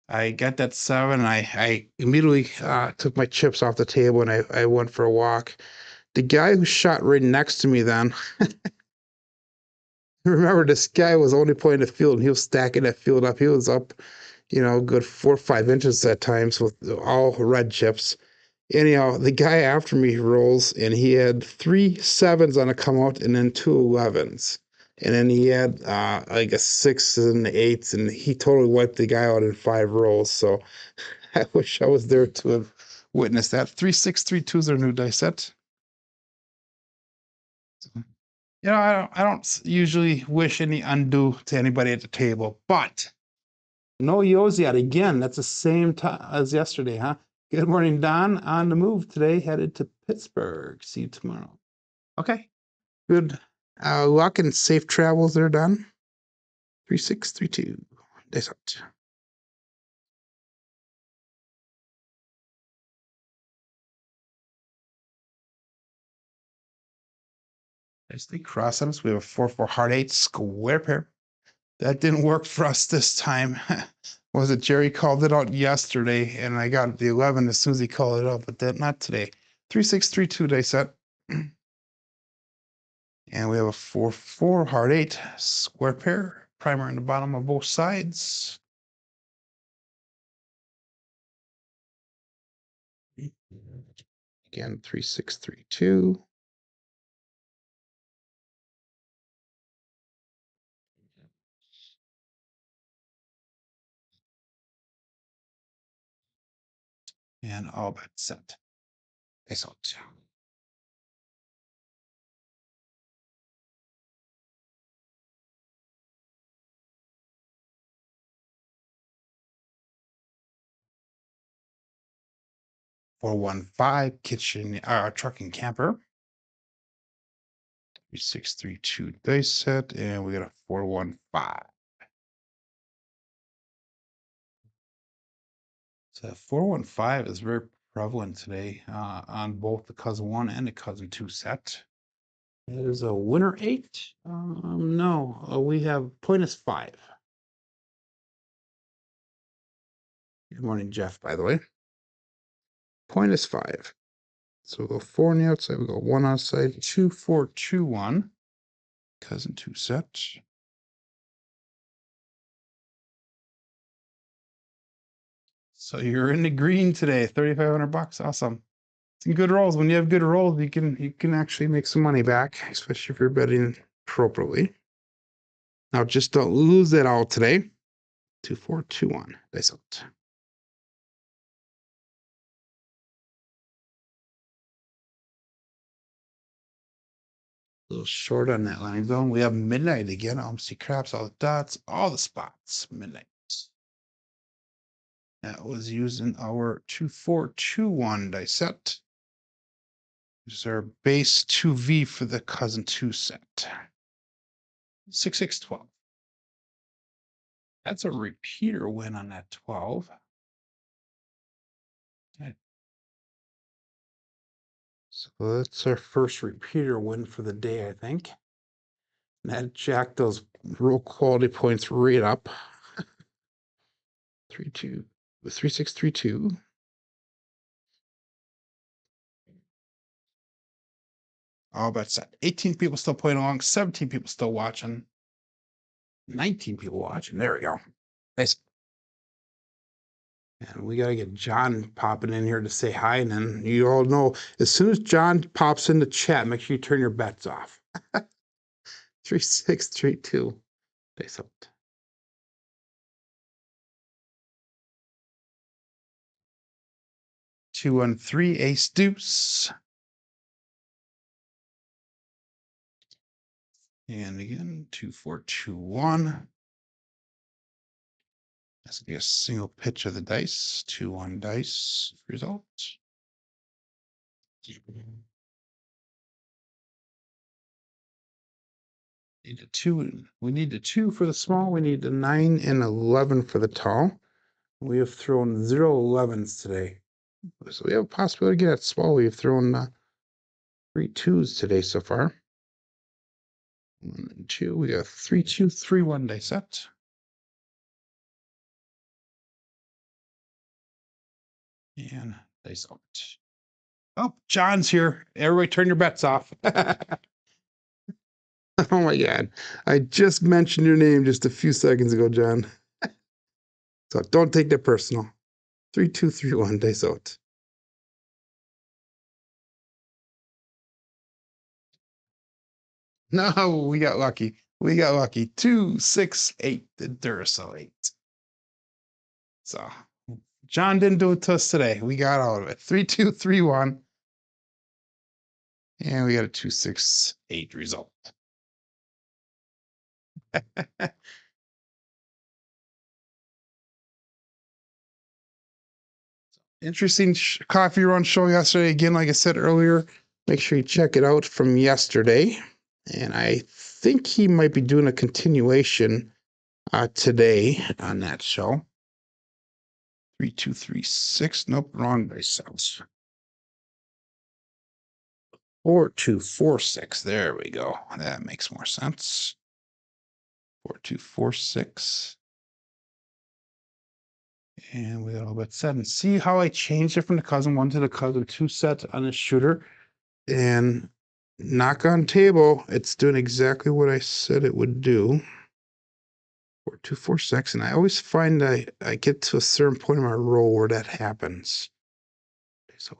I got that 7. I immediately took my chips off the table and I went for a walk. The guy who shot right next to me then, remember this guy was only playing the field and he was stacking that field up. He was up, good 4 or 5 inches at times with all red chips. Anyhow, the guy after me rolls and he had 3 7s on a come out and then 2 11s. And then he had like a 6 and 8s, and he totally wiped the guy out in 5 rolls. So I wish I was there to have witnessed that. 3-6-3-2 is our new dice set. I don't usually wish any undue to anybody at the table, but no Yozgat again. That's the same time as yesterday, huh? Good morning, Don. On the move today, headed to Pittsburgh. See you tomorrow. Okay. Good luck and safe travels there, Don. 3632. Dice out. Nicely cross on us. We have a 4-4 hard 8 square pair. That didn't work for us this time. Was it Jerry called it out yesterday, and I got the 11 as soon as he called it out, but that not today. 3632 dice set. And we have a 4-4 hard 8 square pair. Primer in the bottom of both sides. Again, 3632. And all bet set. Dice out. Four, 1-5 kitchen truck and camper. 3632 dice set, and we got a 4-1-5. So 4-1-5 is very prevalent today on both the cousin 1 and the cousin 2 set. There's a winner 8. No, we have point is 5. Good morning, Jeff, by the way. Point is 5. So we'll go 4 on the outside, we go 1 outside, 2-4-2-1. Cousin 2 set. So you're in the green today, 3,500 bucks. Awesome. Some good rolls. When you have good rolls, you can actually make some money back, especially if you're betting appropriately. Now just don't lose it all today. 2-4-2-1. Dice out. A little short on that line zone. We have midnight again. See craps, all the dots, all the spots. Midnight. That was using our 2-4-2-1 dice set. This is our base 2V for the cousin 2 set. 6-6-12. That's a repeater win on that 12. So that's our first repeater win for the day, I think. And that jacked those real quality points right up. 3-2, 3-6-3-2. All bets set. 18 people still playing along, 17 people still watching, 19 people watching. There we go. Nice. And we got to get John popping in here to say hi. And then you all know, as soon as John pops in the chat, make sure you turn your bets off. 3-6-3-2. Face out. 2-1-3 ace deuce. And again, 2-4-2-1. That's gonna be a single pitch of the dice. 2-1 dice result. Need a 2. We need a 2 for the small. We need a 9 and 11 for the tall. We have thrown 0 11s today. So we have a possibility to get at small. We have thrown 3 2s today so far. 1 and 2. We got 3-2-3-1 dice set. And dice out. Oh, John's here. Everybody turn your bets off. Oh my God. I just mentioned your name just a few seconds ago, John. So don't take that personal. 3-2-3-1 dice out. No, we got lucky. We got lucky. 2-6-8, the Duracell 8. So John didn't do it to us today. We got out of it. 3-2-3-1. And we got a 2-6-8 result. Interesting coffee run show yesterday. Again, like I said earlier, make sure you check it out from yesterday. And I think he might be doing a continuation today on that show. 3-2-3-6. Nope, wrong base cells. 4-2-4-6. There we go. That makes more sense. 4-2-4-6. And we got all but 7. See how I changed it from the cousin 1 to the cousin 2 set on the shooter? And knock on table, it's doing exactly what I said it would do. 4-2-4-6. And I always find I get to a certain point in my roll where that happens. So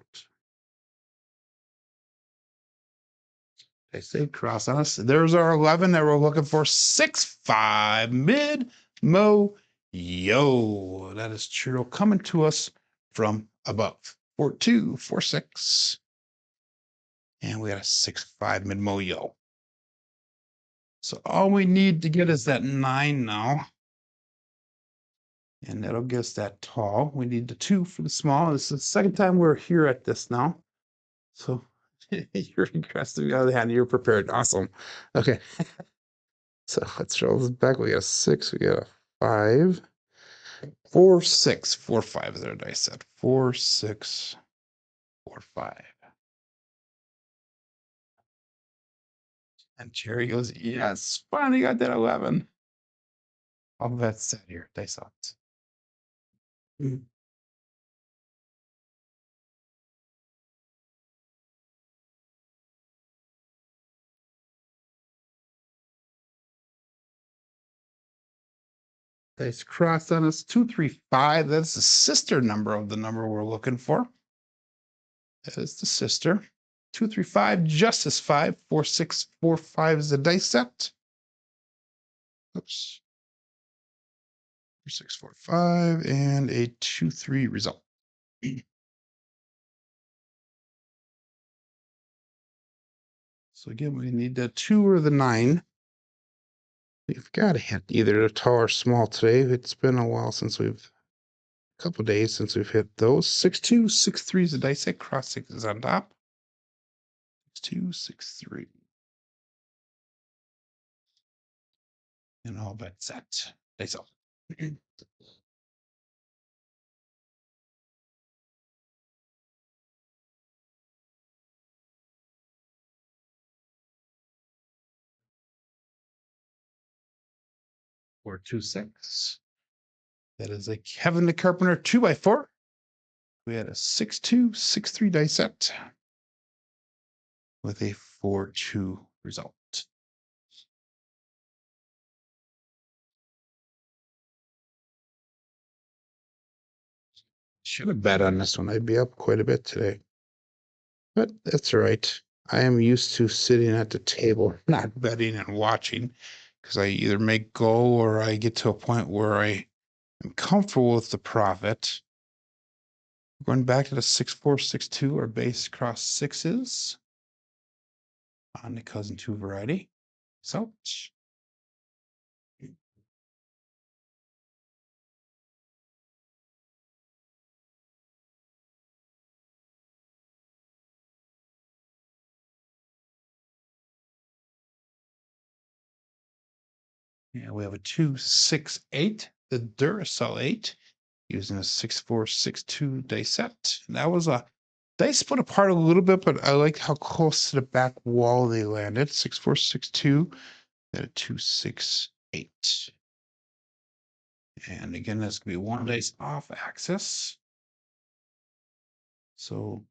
they say cross on us. There's our 11 that we're looking for. 6-5 mid mo yo. That is Churro coming to us from above. 4-2-4-6. And we got a 6-5 mid mo yo. So all we need to get is that 9 now. And that'll get us that tall. We need the 2 for the small. This is the second time we're here at this now. So you're aggressive on the hand. You're prepared. Awesome. Okay. So let's roll this back. We got a 6. We got a 5. 4-6. 4-5 is our dice set. 4-6. 4-5. And Jerry goes, yes, finally got that 11. All that's set here. Dice out. Dice crossed on us. 2-3-5. That's the sister number of the number we're looking for. That is the sister. 2-3-5, Justice 5. 4-6-4-5 is the dice set. Oops. 4-6-4-5 and a 2-3 result. So again, we need the 2 or the 9. We've got to hit either the tall or small today. It's been a while since a couple days since we've hit those. 6-2, 6-3 is the dice set. Cross 6 is on top. 6-2, 6-3. And all bets set. Dice up. 426. That is a Kevin the Carpenter 2x4. We had a 6-2, 6-3 dice set with a 4-2 result. Should have bet on this one. I'd be up quite a bit today. But that's all right. I am used to sitting at the table, not betting and watching, because I either make go or I get to a point where I am comfortable with the profit. Going back to the 6-4-6-2, our base cross sixes on the cousin 2 variety. So yeah, we have a 2-6-8, the Duracell 8, using a 6-4-6-2 dice set. And that was a dice split apart a little bit, but I like how close to the back wall they landed. 6-4-6-2, then a 2-6-8. And again, that's gonna be one dice off axis. So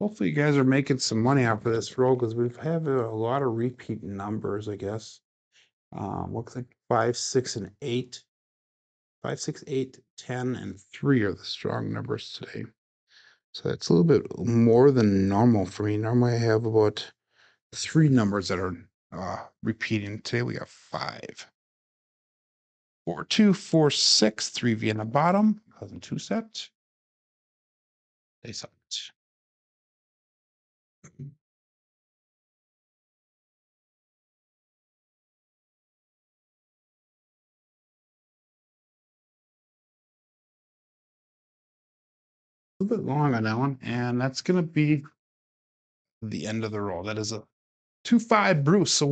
hopefully you guys are making some money off of this roll, because we've had a lot of repeat numbers, I guess. Looks like 5, 6, and 8. 5, 6, 8, 10, and 3 are the strong numbers today. So that's a little bit more than normal for me. Normally I have about 3 numbers that are repeating. Today we got 5. 4, 2, 4, 6, 3V in the bottom, cousin 2 set. They sucked. A little bit long on that one, and that's gonna be the end of the roll. That is a 2-5 Bruce. So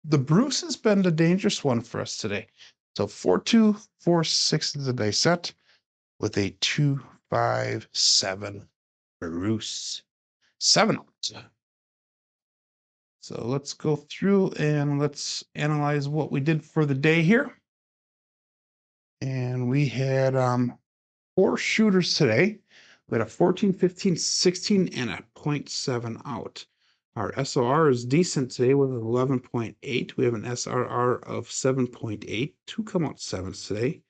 the Bruce has been the dangerous one for us today. So 4-2, 4-6 is a dice set with a 2-5-7 Bruce. 7 out. So let's go through and let's analyze what we did for the day here. And we had 4 shooters today. We had a 14, 15, 16, and a 0.7 out. Our SOR is decent today with 11.8. We have an SRR of 7.8. 2 come out 7s today.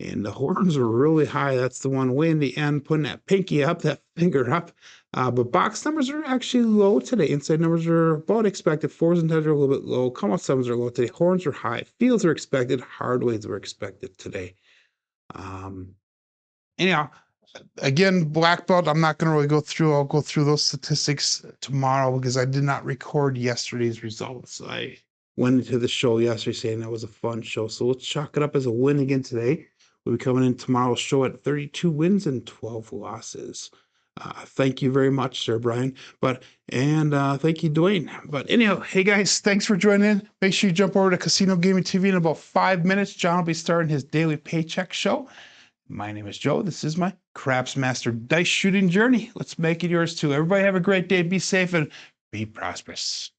And the horns are really high. That's the one way in the end, putting that pinky up, that finger up. But box numbers are actually low today. Inside numbers are about expected. 4s and 10s are a little bit low. Come out 7s are low today. Horns are high. Fields are expected. Hardways were expected today. Anyhow, again, black belt, I'm not going to really go through. I'll go through those statistics tomorrow because I did not record yesterday's results. I went into the show yesterday saying that was a fun show. So let's chalk it up as a win again today. We'll be coming in tomorrow's show at 32 wins and 12 losses. Thank you very much, Sir Brian. Thank you, Dwayne. But anyhow, hey guys, thanks for joining in. Make sure you jump over to Casino Gaming TV in about 5 minutes. John will be starting his daily paycheck show. My name is Joe. This is my Craps Master dice shooting journey. Let's make it yours too. Everybody have a great day. Be safe and be prosperous.